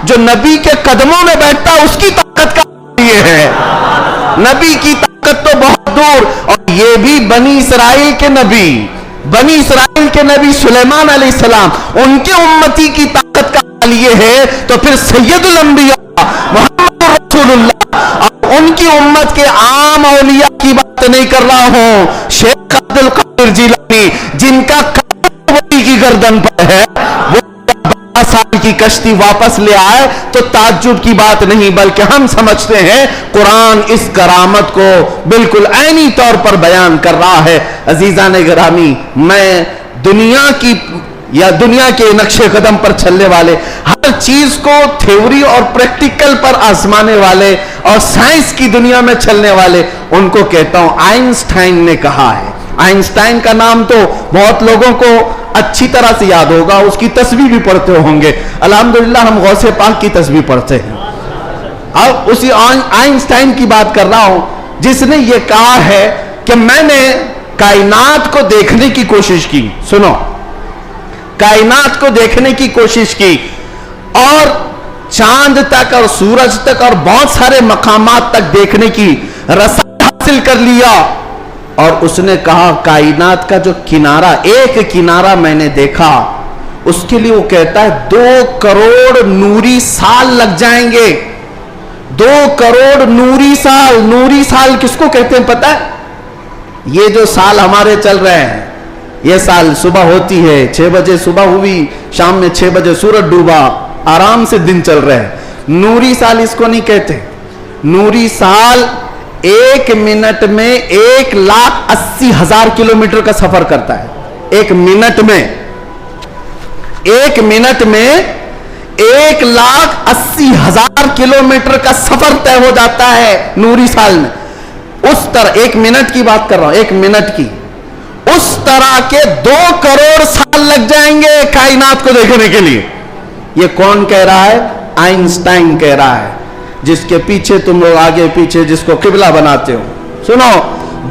[SPEAKER 1] جو نبی کے قدموں میں بیٹھتا اس کی طاقت کا یہ ہے. نبی کی طاقت تو بہت دور. اور یہ بھی بنی اسرائیل کے نبی، بنی اسرائیل کے نبی سلیمان علیہ السلام، ان کے امتی کی طاقت کا حال یہ ہے، تو پھر سید الانبیاء محمد رسول اللہ اور ان کی امت کے عام اولیاء کی بات نہیں کر رہا ہوں. شیخ عبد القادر جیلانی جن کا ولی کی گردن پر ہے، وہ 12 سال کی کشتی واپس لے آئے تو تعجب کی بات نہیں، بلکہ ہم سمجھتے ہیں قرآن اس کرامت کو بالکل عینی طور پر بیان کر رہا ہے. عزیزان گرامی، میں دنیا کی یا دنیا کے نقش قدم پر چلنے والے، ہر چیز کو تھیوری اور پریکٹیکل پر آزمانے والے اور سائنس کی دنیا میں چلنے والے، ان کو کہتا ہوں آئنسٹائن نے کہا ہے. آئنسٹائن کا نام تو بہت لوگوں کو اچھی طرح سے یاد ہوگا، اس کی تسبیح بھی پڑھتے ہوں گے. الحمدللہ ہم غوث پاک کی تسبیح پڑھتے ہیں. اب اسی آئنسٹائن کی بات کر رہا ہوں جس نے یہ کہا ہے کہ میں نے کائنات کو دیکھنے کی کوشش کی. سنو، کائنات کو دیکھنے کی کوشش کی اور چاند تک اور سورج تک اور بہت سارے مقامات تک دیکھنے کی رسائی حاصل کر لیا. اور اس نے کہا کائنات کا جو کنارہ، ایک کنارہ میں نے دیکھا، اس کے لیے وہ کہتا ہے 2 کروڑ نوری سال لگ جائیں گے. 2 کروڑ نوری سال. نوری سال کس کو کہتے ہیں پتہ ہے؟ یہ جو سال ہمارے چل رہے ہیں، یہ سال صبح ہوتی ہے 6 بجے صبح ہوئی، شام میں 6 بجے سورج ڈوبا، آرام سے دن چل رہے ہیں. نوری سال اس کو نہیں کہتے. نوری سال 1 منٹ میں 1,80,000 کلومیٹر کا سفر کرتا ہے. 1 منٹ میں 1,80,000 کلومیٹر کا سفر طے ہو جاتا ہے نوری سال میں. اس طرح 1 منٹ کی بات کر رہا ہوں، 1 منٹ کی، اس طرح کے 2 کروڑ سال لگ جائیں گے کائنات کو دیکھنے کے لیے. یہ کون کہہ رہا ہے؟ آئنسٹائن کہہ رہا ہے، جس کے پیچھے تم لوگ آگے پیچھے جس کو قبلہ بناتے ہو. سنو،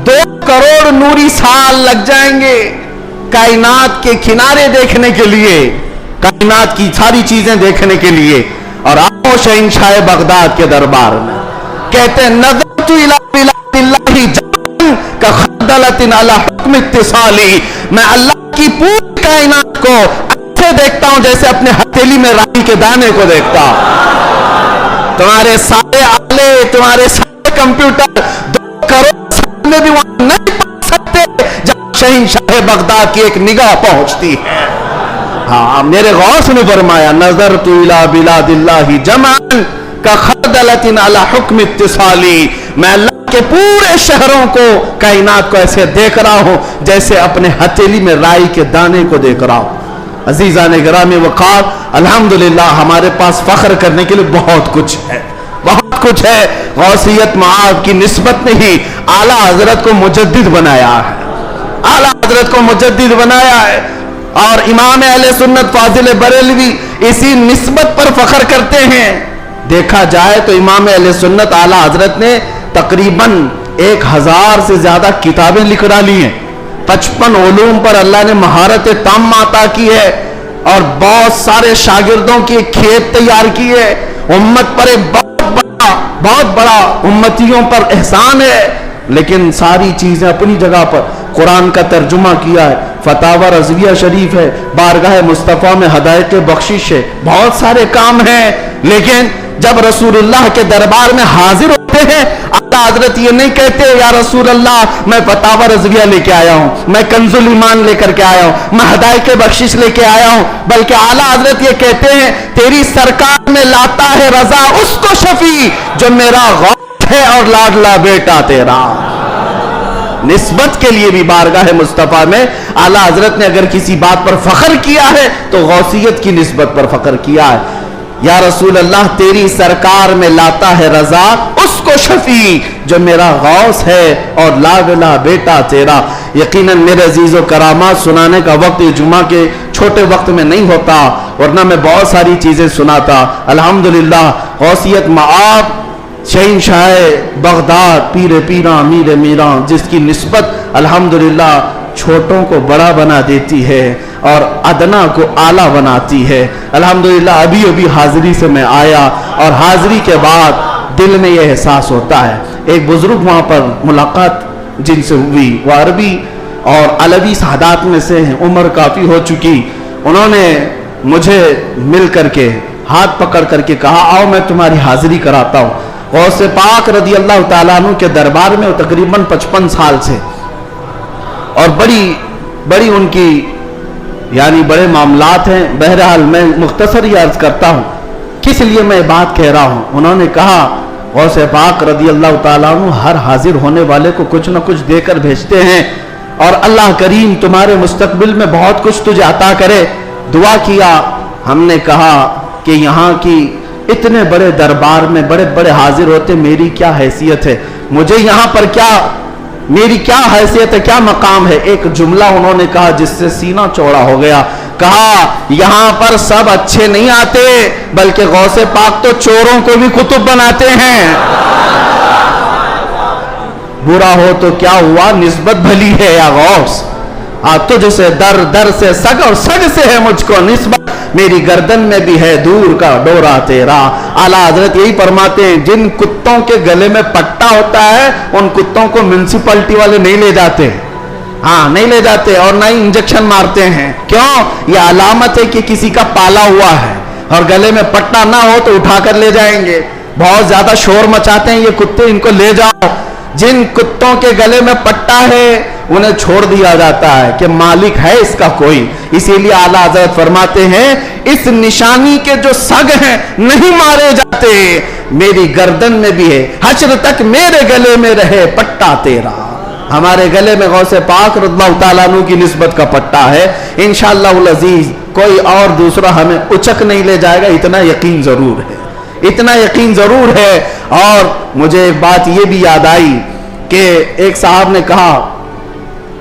[SPEAKER 1] 2 کروڑ نوری سال لگ جائیں گے کائنات کے کنارے دیکھنے کے لیے، کائنات کی ساری چیزیں دیکھنے کے لیے. اور آؤ شہنشاہ بغداد کے دربار میں. کہتے ہیں نظرت الی بلاد اللہ جان کا خردلۃ علی حکم اتصالی. میں اللہ کی پوری کائنات کو ایسے دیکھتا ہوں جیسے اپنے ہتھیلی میں رائی کے دانے کو دیکھتا ہوں. تمہارے سارے آلے، تمہارے سارے کمپیوٹر 2 کروڑ سال میں بھی وہاں نہیں پہنچ سکتے جہاں شہنشاہ بغداد کی ایک نگاہ پہنچتی ہے. ہاں، میرے غوث نے فرمایا نظرت الی بلاد اللہ جمعا کا خردلۃ علی حکم اتصالی. میں اللہ کے پورے شہروں کو، کائنات کو ایسے دیکھ رہا ہوں جیسے اپنے ہتھیلی میں رائی کے دانے کو دیکھ رہا ہوں. عزیزان گرامی وقار، الحمدللہ ہمارے پاس فخر کرنے کے لیے بہت کچھ ہے، بہت کچھ ہے. غوثیت معاذ کی نسبت نے ہی اعلیٰ حضرت کو مجدد بنایا ہے، اعلیٰ حضرت کو مجدد بنایا ہے. اور امام اہل سنت فاضل بریلوی اسی نسبت پر فخر کرتے ہیں. دیکھا جائے تو امام اہل سنت اعلیٰ حضرت نے تقریباً 1000 سے زیادہ کتابیں لکھ ڈالی ہیں. 55 علوم پر اللہ نے مہارت تام عطا کی ہے اور بہت سارے شاگردوں کی کھیت تیار کی ہے. امت پر ایک بہت بڑا امتیوں پر احسان ہے. لیکن ساری چیزیں اپنی جگہ پر. قرآن کا ترجمہ کیا ہے, فتاوی رضویہ شریف ہے, بارگاہ مصطفیٰ میں ہدایت بخشش ہے, بہت سارے کام ہیں. لیکن جب رسول اللہ کے دربار میں حاضر ہوتے ہیں, اعلیٰ حضرت یہ نہیں کہتے یا رسول اللہ میں فتاوی رضویہ لے کے آیا ہوں, میں کنز الایمان لے کر کے آیا ہوں, میں ہدایت بخشش لے کے آیا ہوں, بلکہ اعلیٰ حضرت یہ کہتے ہیں تیری سرکار میں لاتا ہے رضا اس کو شفیع جو میرا غوث ہے اور لاڈلا بیٹا تیرا. نسبت کے لیے بھی بارگاہ مصطفیٰ میں اعلیٰ حضرت نے اگر کسی بات پر فخر کیا ہے تو غوثیت کی نسبت پر فخر کیا ہے. یا رسول اللہ تیری سرکار میں لاتا ہے رضا اس کو شفیع جو میرا غوث ہے اور لاڈلا بیٹا تیرا. یقیناً میرے عزیز و کرامات سنانے کا وقت جمعہ کے چھوٹے وقت میں نہیں ہوتا, ورنہ میں بہت ساری چیزیں سناتا. الحمدللہ غوثیت معاب شہنشاہ بغداد پیر پیراں امیر میراں, جس کی نسبت الحمدللہ چھوٹوں کو بڑا بنا دیتی ہے اور ادنا کو اعلیٰ بناتی ہے. الحمدللہ ابھی حاضری سے میں آیا اور حاضری کے بعد دل میں یہ احساس ہوتا ہے. ایک بزرگ وہاں پر ملاقات جن سے ہوئی, وہ عربی اور علوی سادات میں سے ہیں, عمر کافی ہو چکی. انہوں نے مجھے مل کر کے ہاتھ پکڑ کر کے کہا آؤ میں تمہاری حاضری کراتا ہوں. غوث پاک رضی اللہ تعالیٰ عنہ کے دربار میں وہ تقریباً 55 سال سے, اور بڑی ان کی یعنی بڑے معاملات ہیں. بہرحال میں مختصر ہی عرض کرتا ہوں کس لیے میں بات کہہ رہا ہوں. انہوں نے کہا غوث پاک رضی اللہ تعالیٰ عنہ ہر حاضر ہونے والے کو کچھ نہ کچھ دے کر بھیجتے ہیں, اور اللہ کریم تمہارے مستقبل میں بہت کچھ تجھے عطا کرے. دعا کیا. ہم نے کہا کہ یہاں کی اتنے بڑے دربار میں بڑے بڑے حاضر ہوتے, میری کیا حیثیت ہے, مجھے یہاں پر میری کیا حیثیت ہے, کیا مقام ہے. ایک جملہ انہوں نے کہا جس سے سینہ چوڑا ہو گیا. کہا یہاں پر سب اچھے نہیں آتے, بلکہ غوث پاک تو چوروں کو بھی قطب بناتے ہیں. برا ہو تو کیا ہوا, نسبت بھلی ہے یا غوث. تجھ سے در سے سگ اور سگ سے ہے مجھ کو نسبت, میری گردن میں بھی ہے دور کا ڈورا تیرا. اعلیٰ حضرت یہی فرماتے ہیں جن کتوں کے گلے میں پٹا ہوتا ہے ان کتوں کو میونسپلٹی والے نہیں لے جاتے, نہیں لے جاتے, اور نہ ہی انجیکشن مارتے ہیں. کیوں؟ یہ علامت ہے کہ کسی کا پالا ہوا ہے, اور گلے میں پٹا نہ ہو تو اٹھا کر لے جائیں گے. بہت زیادہ شور مچاتے ہیں یہ کتے, ان کو لے جاؤ. جن کتوں کے گلے میں پٹا ہے انہیں چھوڑ دیا جاتا ہے کہ مالک ہے اس کا کوئی. اسی لیے اعلیٰ حضرت فرماتے ہیں اس نشانی کے جو سگ ہیں نہیں مارے جاتے, میری گردن میں بھی ہے, حشر تک میرے گلے میں رہے پٹا تیرا. ہمارے گلے میں غوث پاک رضی اللہ تعالیٰ عنہ کی نسبت کا پٹا ہے. انشاءاللہ العزیز کوئی اور دوسرا ہمیں اچک نہیں لے جائے گا, اتنا یقین ضرور ہے, اتنا یقین ضرور ہے. اور مجھے ایک بات یہ بھی یاد آئی کہ ایک صاحب نے کہا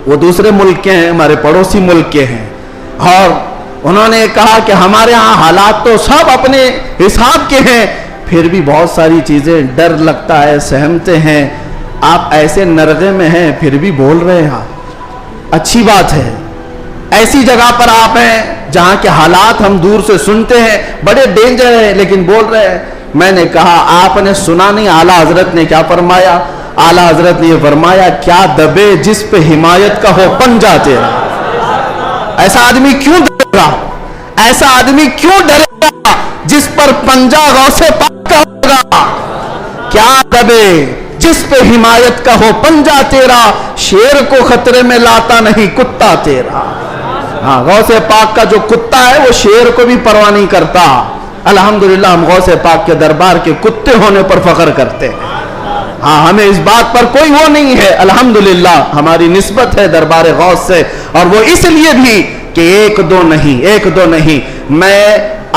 [SPEAKER 1] وہ دوسرے ملک کے ہیں, ہمارے پڑوسی ملک کے ہیں, اور انہوں نے کہا کہ ہمارے ہاں حالات تو سب اپنے حساب کے ہیں, پھر بھی بہت ساری چیزیں ڈر لگتا ہے, سہمتے ہیں. آپ ایسے نرغے میں ہیں پھر بھی بول رہے ہیں, اچھی بات ہے. ایسی جگہ پر آپ ہیں جہاں کے حالات ہم دور سے سنتے ہیں, بڑے ڈینجر ہیں, لیکن بول رہے ہیں. میں نے کہا آپ نے سنا نہیں اعلیٰ حضرت نے کیا فرمایا؟ اعلیٰ حضرت نے یہ فرمایا کیا دبے جس پہ حمایت کا ہو پنجہ تیرا. ایسا آدمی کیوں ڈرے گا, ایسا آدمی کیوں ڈرے گا جس پر پنجہ غوث پاک کا ہوگا. کیا دبے جس پہ حمایت کا ہو پنجہ تیرا, شیر کو خطرے میں لاتا نہیں کتا تیرا. غوث پاک کا جو کتا ہے وہ شیر کو بھی پرواہ نہیں کرتا. الحمدللہ ہم غوث پاک کے دربار کے کتے ہونے پر فخر کرتے ہیں. ہمیں اس بات پر کوئی وہ نہیں ہے. الحمدللہ ہماری نسبت ہے دربار غوث سے, اور وہ اس لیے بھی کہ ایک دو نہیں. میں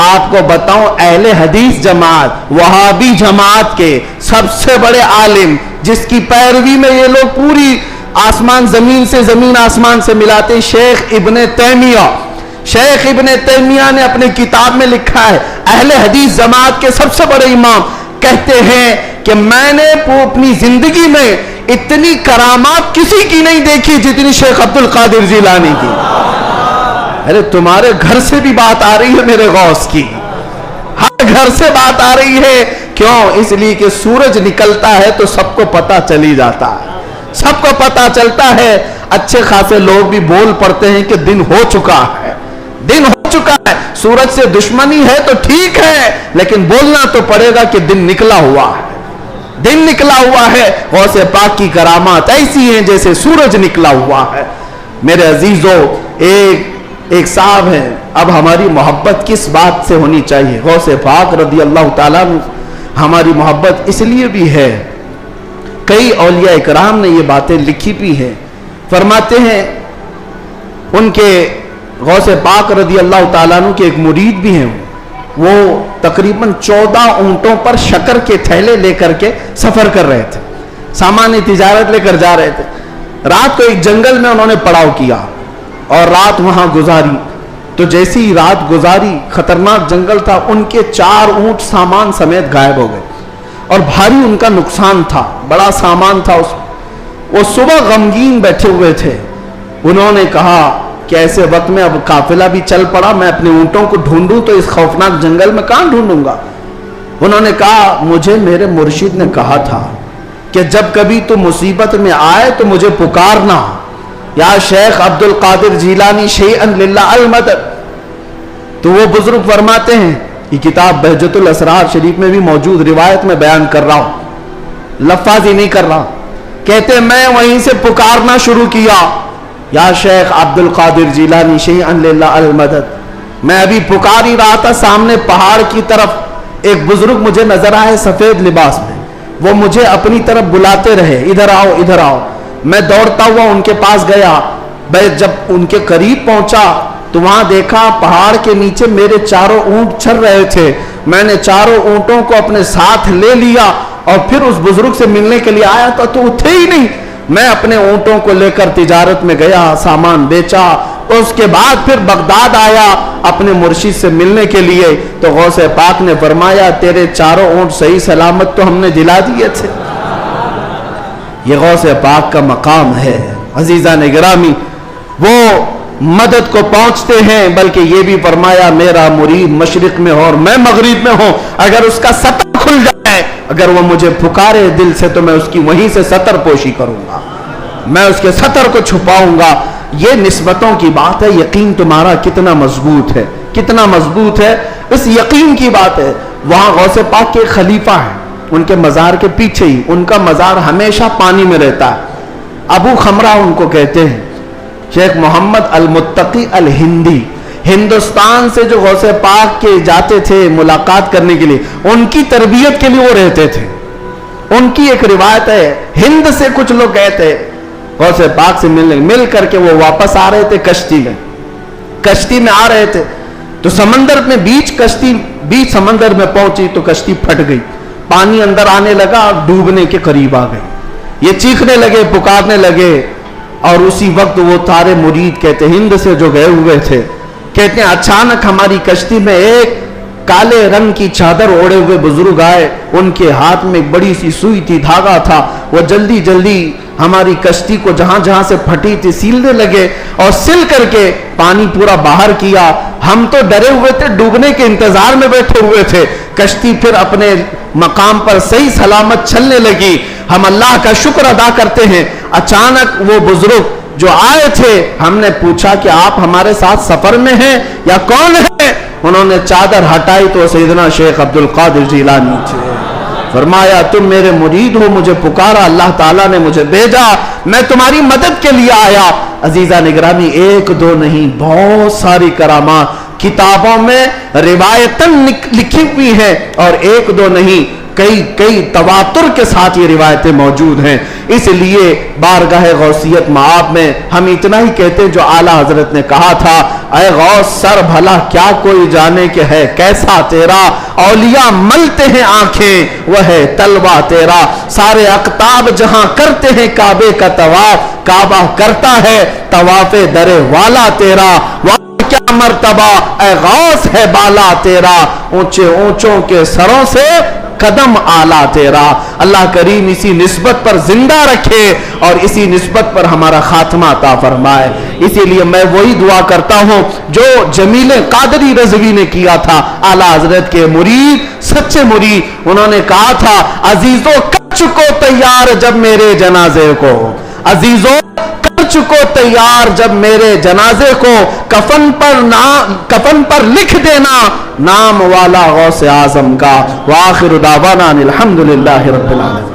[SPEAKER 1] آپ کو بتاؤں اہل حدیث جماعت وہابی جماعت کے سب سے بڑے عالم جس کی پیروی میں یہ لوگ پوری آسمان زمین سے زمین آسمان سے ملاتے, شیخ ابن تیمیہ. شیخ ابن تیمیہ نے اپنے کتاب میں لکھا ہے، اہل حدیث جماعت کے سب سے بڑے امام کہتے ہیں کہ میں نے اپنی زندگی میں اتنی کرامات کسی کی نہیں دیکھی جتنی شیخ عبد القادر جیلانی کی۔ ارے تمہارے گھر سے بھی بات آ رہی ہے میرے غوث کی، ہر گھر سے بات آ رہی ہے۔ کیوں؟ اس لیے کہ سورج نکلتا ہے تو سب کو پتہ چلی جاتا ہے، سب کو پتہ چلتا ہے۔ اچھے خاصے لوگ بھی بول پڑتے ہیں کہ دن ہو چکا ہے، دن ہو چکا ہے۔ سورج سے دشمنی ہے تو ٹھیک ہے، لیکن بولنا تو پڑے گا کہ دن نکلا ہوا ہے، دن نکلا ہوا ہے۔ غوث پاک کی کرامات ایسی ہیں جیسے سورج نکلا ہوا ہے۔ میرے عزیزو، ایک صاحب ہے، اب ہماری محبت کس بات سے ہونی چاہیے؟ غوث پاک رضی اللہ تعالیٰ عنہ ہماری محبت اس لیے بھی ہے، کئی اولیاء اکرام نے یہ باتیں لکھی بھی ہیں، فرماتے ہیں ان کے غوث پاک رضی اللہ تعالیٰ عنہ کے ایک مرید بھی ہیں، وہ تقریباً 14 اونٹوں پر شکر کے تھیلے لے کر کے سفر کر رہے تھے، سامان تجارت لے کر جا رہے تھے۔ رات کو ایک جنگل میں انہوں نے پڑاؤ کیا اور رات وہاں گزاری، تو جیسی رات گزاری، خطرناک جنگل تھا، ان کے 4 اونٹ سامان سمیت غائب ہو گئے اور بھاری ان کا نقصان تھا، بڑا سامان تھا اس میں۔ وہ صبح غمگین بیٹھے ہوئے تھے، انہوں نے کہا کہ ایسے وقت میں اب قافلہ بھی چل پڑا، میں اپنے اونٹوں کو ڈھونڈوں تو اس خوفناک جنگل میں کہاں ڈھونڈوں گا؟ انہوں نے کہا مجھے میرے مرشد نے کہا تھا کہ جب کبھی تو مصیبت میں آئے تو مجھے پکارنا، یا شیخ عبد القادر جیلانی شیئا للہ المدد۔ تو وہ بزرگ فرماتے ہیں، یہ کتاب بہجت الاسرار شریف میں بھی موجود روایت میں بیان کر رہا ہوں، لفظ ہی نہیں کر رہا، کہتے میں وہیں سے پکارنا شروع کیا، یا شیخ عبد القادر جیلانی شیئا للہ المدد۔ میں ابھی پکار ہی رہا تھا، سامنے پہاڑ کی طرف ایک بزرگ مجھے نظر آئے سفید لباس میں، وہ مجھے اپنی طرف بلاتے رہے، ادھر آؤ ادھر آؤ۔ میں دوڑتا ہوا ان کے پاس گیا، جب ان کے قریب پہنچا تو وہاں دیکھا پہاڑ کے نیچے میرے 4 اونٹ چر رہے تھے۔ میں نے 4 اونٹوں کو اپنے ساتھ لے لیا اور پھر اس بزرگ سے ملنے کے لیے آیا تھا تو وہ تھے ہی نہیں۔ میں اپنے اونٹوں کو لے کر تجارت میں گیا، سامان بیچا، اس کے بعد پھر بغداد آیا اپنے مرشد سے ملنے کے لیے، تو غوث پاک نے فرمایا تیرے 4 اونٹ صحیح سلامت تو ہم نے دلا دیے تھے۔ یہ غوث پاک کا مقام ہے عزیزان گرامی، وہ مدد کو پہنچتے ہیں، بلکہ یہ بھی فرمایا میرا مرید مشرق میں ہو اور میں مغرب میں ہوں، اگر اس کا سطر کھل جائے، اگر وہ مجھے پکارے دل سے تو میں اس کی وہیں سے سطر پوشی کروں گا، میں اس کے سطر کو چھپاؤں گا۔ یہ نسبتوں کی بات ہے، یقین تمہارا کتنا مضبوط ہے، کتنا مضبوط ہے، اس یقین کی بات ہے۔ وہاں غوث پاک کے خلیفہ ہیں، ان کے مزار کے پیچھے ہی، ان کا مزار ہمیشہ پانی میں رہتا ہے، ابو خمرہ ان کو کہتے ہیں، شیخ محمد المتقی الہندی، ہندوستان سے جو غوث پاک کے جاتے تھے ملاقات کرنے کے لیے، ان کی تربیت کے لیے وہ رہتے تھے۔ ان کی ایک روایت ہے، ہند سے کچھ لوگ گئے تھے غوث پاک سے مل کر کے وہ واپس آ رہے تھے کشتی میں آ رہے تھے، تو سمندر میں بیچ سمندر میں پہنچی تو کشتی پھٹ گئی، پانی اندر آنے لگا اور ڈوبنے کے قریب آ گئی۔ یہ چیخنے لگے، پکارنے لگے، اور اسی وقت وہ تارے مرید کہتے ہند سے جو گئے ہوئے تھے، کہتے ہیں اچانک ہماری کشتی میں ایک کالے رنگ کی چادر اوڑے ہوئے بزرگ آئے، ان کے ہاتھ میں ایک بڑی سی سوئی تھی، دھاگا تھا، وہ جلدی جلدی ہماری کشتی کو جہاں جہاں سے پھٹی تھی سیلنے لگے اور سل کر کے پانی پورا باہر کیا۔ ہم تو ڈرے ہوئے تھے، ڈوبنے کے انتظار میں بیٹھے ہوئے تھے، کشتی پھر اپنے مقام پر صحیح سلامت چلنے لگی۔ ہم اللہ کا شکر ادا کرتے ہیں۔ اچانک وہ بزرگ جو آئے تھے، ہم نے پوچھا کہ آپ ہمارے ساتھ سفر میں ہیں یا کون ہے؟ انہوں نے چادر ہٹائی تو سیدنا شیخ عبد القادر جیلانی تھے۔ فرمایا تم میرے مرید ہو، مجھے پکارا، اللہ تعالیٰ نے مجھے بھیجا، میں تمہاری مدد کے لیے آیا۔ عزیزہ نگرامی، ایک دو نہیں، بہت ساری کرامات کتابوں میں روایتاً لکھی ہوئی ہیں، اور ایک دو نہیں، کئی تواتر کے ساتھ یہ روایتیں موجود ہیں۔ اس لیے بارگاہ غوثیت مآب میں ہم اتنا ہی کہتے جو اعلیٰ حضرت نے کہا تھا، اے غوث سر بھلا کیا کوئی جانے کہ ہے کیسا تیرا، اولیاء ملتے ہیں آنکھیں وہ ہے طلبہ تیرا، سارے اقطاب جہاں کرتے ہیں کعبے کا طواف، کعبہ کرتا ہے طواف در والا تیرا، کیا مرتبہ اے غوث ہے بالا تیرا، اونچے اونچوں کے سروں سے قدم آلہ تیرا۔ اللہ کریم اسی نسبت پر زندہ رکھے اور اسی نسبت پر ہمارا خاتمہ عطا فرمائے۔ اسی لیے میں وہی دعا کرتا ہوں جو جمیل قادری رضوی نے کیا تھا، اعلیٰ حضرت کے مرید، سچے مرید۔ انہوں نے کہا تھا عزیزو کر چکو تیار جب میرے جنازے کو، عزیزو کر چکو تیار جب میرے جنازے کو، کفن پر لکھ دینا نام والا غوث اعظم کا۔ وآخر دعوانا الحمدللہ رب العالمین۔